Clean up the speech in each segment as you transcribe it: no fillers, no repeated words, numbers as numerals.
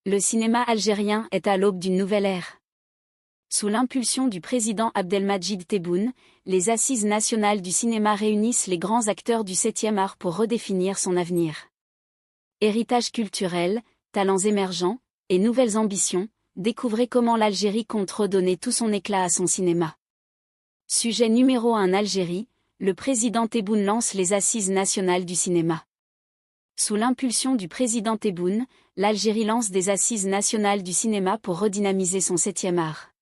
Le cinéma algérien est à l'aube d'une nouvelle ère. Sous l'impulsion du président Abdelmadjid Tebboune, les Assises nationales du cinéma réunissent les grands acteurs du 7e art pour redéfinir son avenir. Héritage culturel, talents émergents et nouvelles ambitions, découvrez comment l'Algérie compte redonner tout son éclat à son cinéma. Sujet numéro 1. Algérie, le président Tebboune lance les Assises nationales du cinéma. Sous l'impulsion du président Tebboune, l'Algérie lance des Assises nationales du cinéma pour redynamiser son 7e art.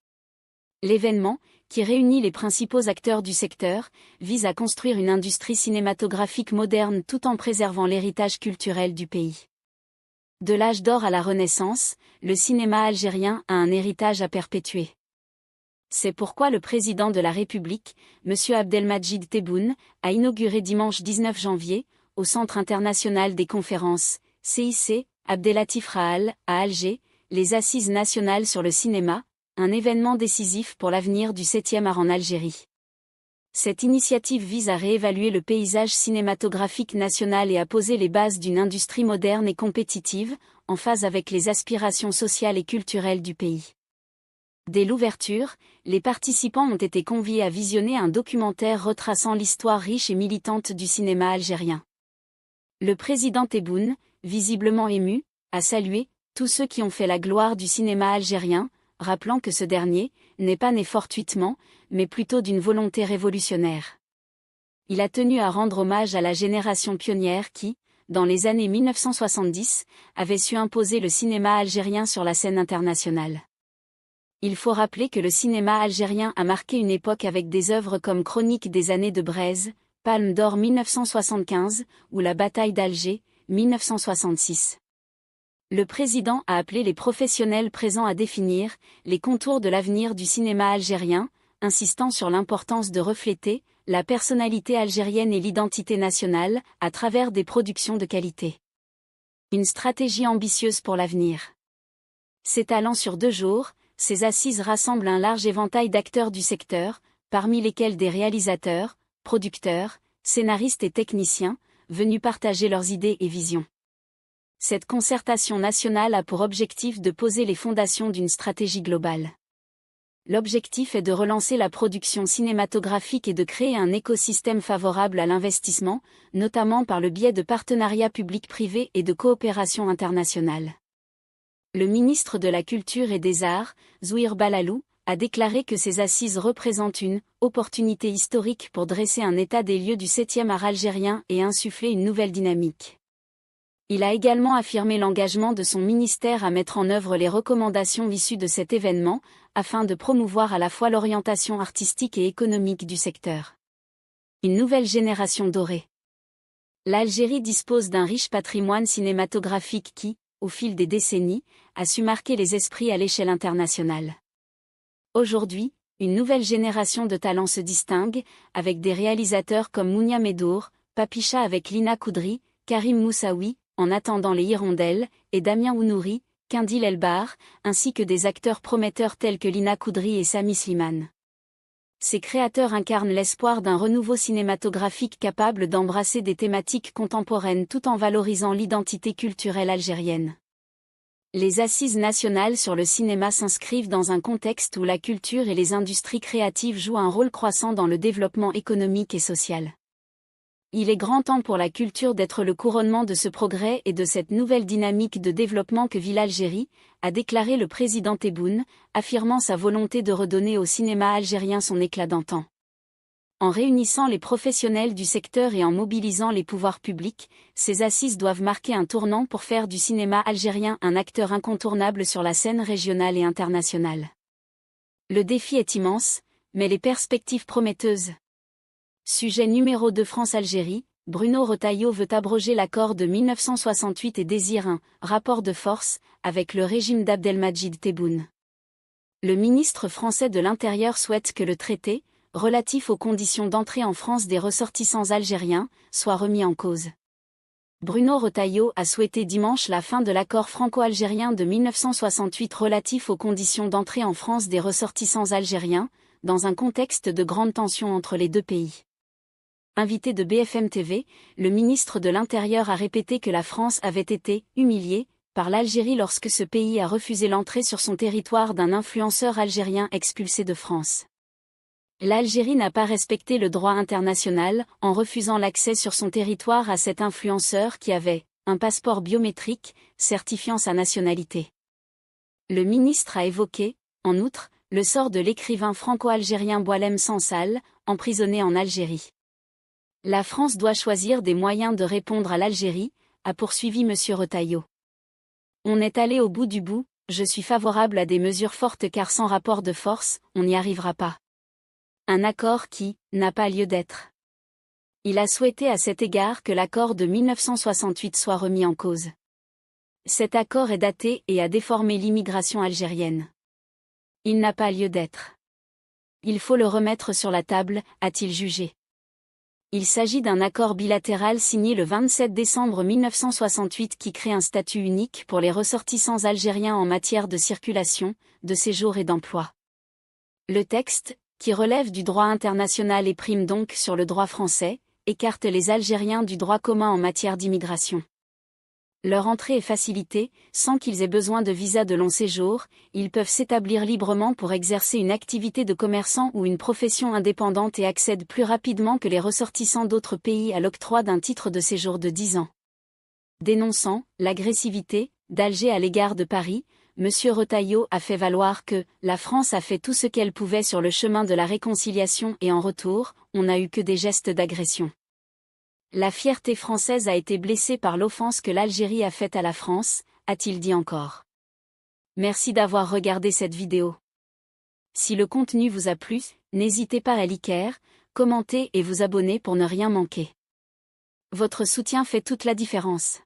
L'événement, qui réunit les principaux acteurs du secteur, vise à construire une industrie cinématographique moderne tout en préservant l'héritage culturel du pays. De l'âge d'or à la Renaissance, le cinéma algérien a un héritage à perpétuer. C'est pourquoi le président de la République, M. Abdelmadjid Tebboune, a inauguré dimanche 19 janvier, au Centre international des conférences, CIC, Abdelatif Rahal, à Alger, les Assises nationales sur le cinéma, un événement décisif pour l'avenir du 7e art en Algérie. Cette initiative vise à réévaluer le paysage cinématographique national et à poser les bases d'une industrie moderne et compétitive, en phase avec les aspirations sociales et culturelles du pays. Dès l'ouverture, les participants ont été conviés à visionner un documentaire retraçant l'histoire riche et militante du cinéma algérien. Le président Tebboune, visiblement ému, a salué tous ceux qui ont fait la gloire du cinéma algérien, rappelant que ce dernier n'est pas né fortuitement, mais plutôt d'une volonté révolutionnaire. Il a tenu à rendre hommage à la génération pionnière qui, dans les années 1970, avait su imposer le cinéma algérien sur la scène internationale. Il faut rappeler que le cinéma algérien a marqué une époque avec des œuvres comme Chronique des années de Braise, Palme d'or 1975, ou La bataille d'Alger, 1966. Le président a appelé les professionnels présents à définir les contours de l'avenir du cinéma algérien, insistant sur l'importance de refléter la personnalité algérienne et l'identité nationale à travers des productions de qualité. Une stratégie ambitieuse pour l'avenir. S'étalant sur 2 jours, ces assises rassemblent un large éventail d'acteurs du secteur, parmi lesquels des réalisateurs, producteurs, scénaristes et techniciens, venus partager leurs idées et visions. Cette concertation nationale a pour objectif de poser les fondations d'une stratégie globale. L'objectif est de relancer la production cinématographique et de créer un écosystème favorable à l'investissement, notamment par le biais de partenariats publics-privés et de coopération internationale. Le ministre de la Culture et des Arts, Zouhir Balalou, a déclaré que ces assises représentent une opportunité historique pour dresser un état des lieux du 7e art algérien et insuffler une nouvelle dynamique. Il a également affirmé l'engagement de son ministère à mettre en œuvre les recommandations issues de cet événement, afin de promouvoir à la fois l'orientation artistique et économique du secteur. Une nouvelle génération dorée. L'Algérie dispose d'un riche patrimoine cinématographique qui, au fil des décennies, a su marquer les esprits à l'échelle internationale. Aujourd'hui, une nouvelle génération de talents se distingue, avec des réalisateurs comme Mounia Medour, Papicha avec Lina Koudry, Karim Moussaoui, En attendant les hirondelles, et Damien Ounouri, Kindil Elbar, ainsi que des acteurs prometteurs tels que Lina Koudry et Sami Slimane. Ces créateurs incarnent l'espoir d'un renouveau cinématographique capable d'embrasser des thématiques contemporaines tout en valorisant l'identité culturelle algérienne. Les Assises nationales sur le cinéma s'inscrivent dans un contexte où la culture et les industries créatives jouent un rôle croissant dans le développement économique et social. Il est grand temps pour la culture d'être le couronnement de ce progrès et de cette nouvelle dynamique de développement que vit l'Algérie, a déclaré le président Tebboune, affirmant sa volonté de redonner au cinéma algérien son éclat d'antan. En réunissant les professionnels du secteur et en mobilisant les pouvoirs publics, ces assises doivent marquer un tournant pour faire du cinéma algérien un acteur incontournable sur la scène régionale et internationale. Le défi est immense, mais les perspectives prometteuses. Sujet numéro 2. France-Algérie, Bruno Retailleau veut abroger l'accord de 1968 et désire un « rapport de force » avec le régime d'Abdelmadjid Tebboune. Le ministre français de l'Intérieur souhaite que le traité, relatif aux conditions d'entrée en France des ressortissants algériens, soit remis en cause. Bruno Retailleau a souhaité dimanche la fin de l'accord franco-algérien de 1968 relatif aux conditions d'entrée en France des ressortissants algériens, dans un contexte de grande tension entre les deux pays. Invité de BFM TV, le ministre de l'Intérieur a répété que la France avait été « humiliée » par l'Algérie lorsque ce pays a refusé l'entrée sur son territoire d'un influenceur algérien expulsé de France. L'Algérie n'a pas respecté le droit international en refusant l'accès sur son territoire à cet influenceur qui avait un passeport biométrique certifiant sa nationalité. Le ministre a évoqué, en outre, le sort de l'écrivain franco-algérien Boualem Sansal, emprisonné en Algérie. La France doit choisir des moyens de répondre à l'Algérie, a poursuivi M. Retailleau. On est allé au bout du bout, je suis favorable à des mesures fortes car sans rapport de force, on n'y arrivera pas. Un accord qui n'a pas lieu d'être. Il a souhaité à cet égard que l'accord de 1968 soit remis en cause. Cet accord est daté et a déformé l'immigration algérienne. Il n'a pas lieu d'être. Il faut le remettre sur la table, a-t-il jugé. Il s'agit d'un accord bilatéral signé le 27 décembre 1968 qui crée un statut unique pour les ressortissants algériens en matière de circulation, de séjour et d'emploi. Le texte, qui relève du droit international et prime donc sur le droit français, écarte les Algériens du droit commun en matière d'immigration. Leur entrée est facilitée, sans qu'ils aient besoin de visa de long séjour, ils peuvent s'établir librement pour exercer une activité de commerçant ou une profession indépendante et accèdent plus rapidement que les ressortissants d'autres pays à l'octroi d'un titre de séjour de 10 ans. Dénonçant l'agressivité d'Alger à l'égard de Paris, M. Retailleau a fait valoir que la France a fait tout ce qu'elle pouvait sur le chemin de la réconciliation et en retour, on n'a eu que des gestes d'agression. La fierté française a été blessée par l'offense que l'Algérie a faite à la France, a-t-il dit encore. Merci d'avoir regardé cette vidéo. Si le contenu vous a plu, n'hésitez pas à liker, commenter et vous abonner pour ne rien manquer. Votre soutien fait toute la différence.